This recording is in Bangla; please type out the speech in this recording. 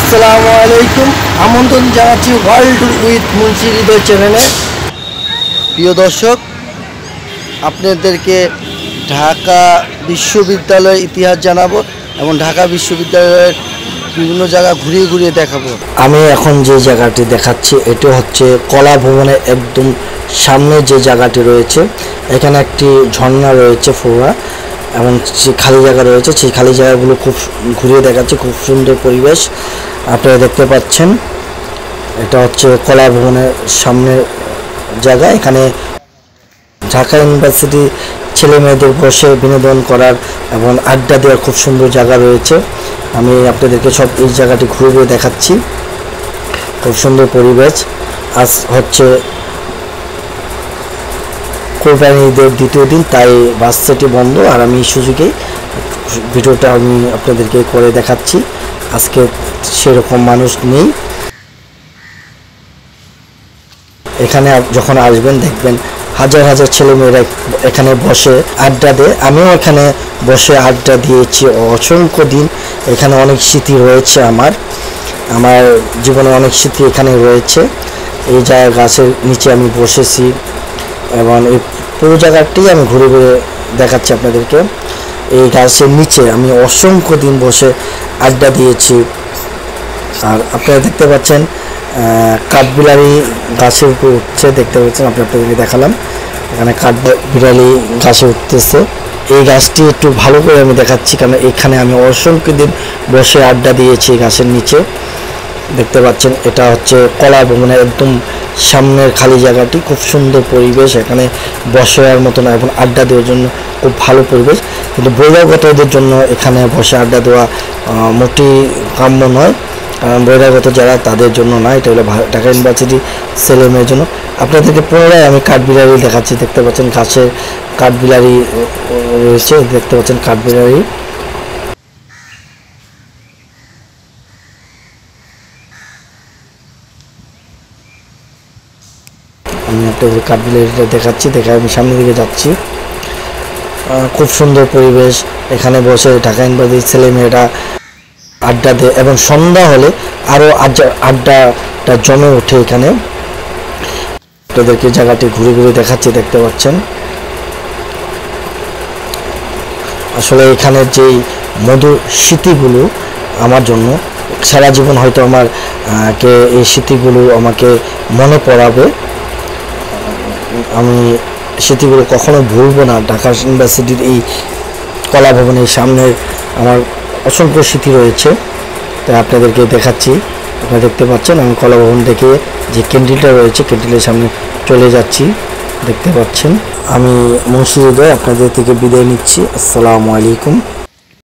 আসসালামু আলাইকুম। আমন্ত্রণ জানাচ্ছি ওয়ার্ল্ড উইথ মুন্সি হৃদয় চ্যানেলে। প্রিয় দর্শক, আপনাদেরকে ঢাকা বিশ্ববিদ্যালয়ের ইতিহাস জানাবো এবং ঢাকা বিশ্ববিদ্যালয়ের বিভিন্ন জায়গা ঘুরিয়ে ঘুরিয়ে দেখাবো। আমি এখন যে জায়গাটি দেখাচ্ছি এটি হচ্ছে কলা ভবনের একদম সামনে যে জায়গাটি রয়েছে। এখানে একটি ঝর্ণা রয়েছে, ফোয়ারা, এবং যে খালি জায়গা রয়েছে সেই খালি জায়গাগুলো খুব ঘুরিয়ে দেখাচ্ছে। খুব সুন্দর পরিবেশ আপনারা দেখতে পাচ্ছেন। এটা হচ্ছে কলা ভবনের সামনের জায়গা। এখানে ঢাকা ইউনিভার্সিটি ছেলে মেয়েদের বসে বিনোদন করার এবং আড্ডা দেওয়ার খুব সুন্দর জায়গা রয়েছে। আমি আপনাদেরকে সব এই জায়গাটি ঘুরে দেখাচ্ছি। খুব সুন্দর পরিবেশ। আজ হচ্ছে কোরবানি ঈদের দ্বিতীয় দিন, তাই বাসটি বন্ধ, আর আমি সুযোগে ভিডিওটা আমি আপনাদেরকে করে দেখাচ্ছি। আজকে সেরকম মানুষ নেই। এখানে যখন আসবেন দেখবেন হাজার হাজার ছেলেমেয়েরা এখানে বসে আড্ডা দেয়। আমিও এখানে বসে আড্ডা দিয়েছি অসংখ্য দিন। এখানে অনেক স্মৃতি রয়েছে, আমার জীবনে অনেক স্মৃতি এখানে রয়েছে। এই জায়গা গাছের নিচে আমি বসেছি এবং এই পুরো জায়গাটি আমি ঘুরে ঘুরে দেখাচ্ছি আপনাদেরকে। এই গাছের নিচে আমি অসংখ্য দিন বসে আড্ডা দিয়েছি। আর আপনারা দেখতে পাচ্ছেন কাঠবিলারি গাছে উপরে উঠছে, দেখতে পাচ্ছেন। আপনাদেরকে দেখালাম এখানে কাঠবিলারি গাছে উঠতেছে। এই গাছটি একটু ভালো করে আমি দেখাচ্ছি, কারণ এখানে আমি অসংখ্য দিন বসে আড্ডা দিয়েছি গাছের নিচে। দেখতে পাচ্ছেন এটা হচ্ছে কলা ভবনের একদম সামনের খালি জায়গাটি। খুব সুন্দর পরিবেশ, এখানে বসার মতন এবং আড্ডা দেওয়ার জন্য খুব ভালো পরিবেশ। কিন্তু বহিরাগতদের জন্য এখানে বসে আড্ডা দেওয়া মোটেই কাম্য নয়, কারণ বহিরাগত যারা তাদের জন্য নয়, এটা হলো ঢাকা ইউনিভার্সিটি ছেলে মেয়ের জন্য। আপনাদেরকে পুনরায় আমি কাঠবিলারি দেখাচ্ছি। দেখতে পাচ্ছেন গাছে কাঠবিলারি রয়েছে, দেখতে পাচ্ছেন কাঠবিলারি। আমি আপনাদের কাঠবিলারিটা দেখাচ্ছি, আমি সামনের দিকে যাচ্ছি। খুব সুন্দর পরিবেশ, এখানে বসে ঢাকা ইউনিভার্সিটির ছেলে মেয়েরা আড্ডা দেয় এবং সন্ধ্যা হলে আরও আড্ডাটা জমে ওঠে এখানে। আপনাদেরকে জায়গাটি ঘুরে ঘুরে দেখাচ্ছি, দেখতে পাচ্ছেন। আসলে এখানে যেই মধুর স্মৃতিগুলো আমার জন্য সারা জীবন হয়তো এই স্মৃতিগুলো আমাকে মনে পড়াবে। আমি স্মৃতিগুলো কখনো ভুলবো না। ঢাকা ইউনিভার্সিটির এই কলা ভবনের সামনে আমার অসংখ্য স্মৃতি রয়েছে, তাই আপনাদেরকে দেখাচ্ছি। আপনারা দেখতে পাচ্ছেন আমি কলা ভবন থেকে যে ক্যান্টিনটা রয়েছে ক্যান্টিনের সামনে চলে যাচ্ছি, দেখতে পাচ্ছেন। আমি মুন্সি হৃদয় আপনাদের থেকে বিদায় নিচ্ছি। আসসালামু আলাইকুম।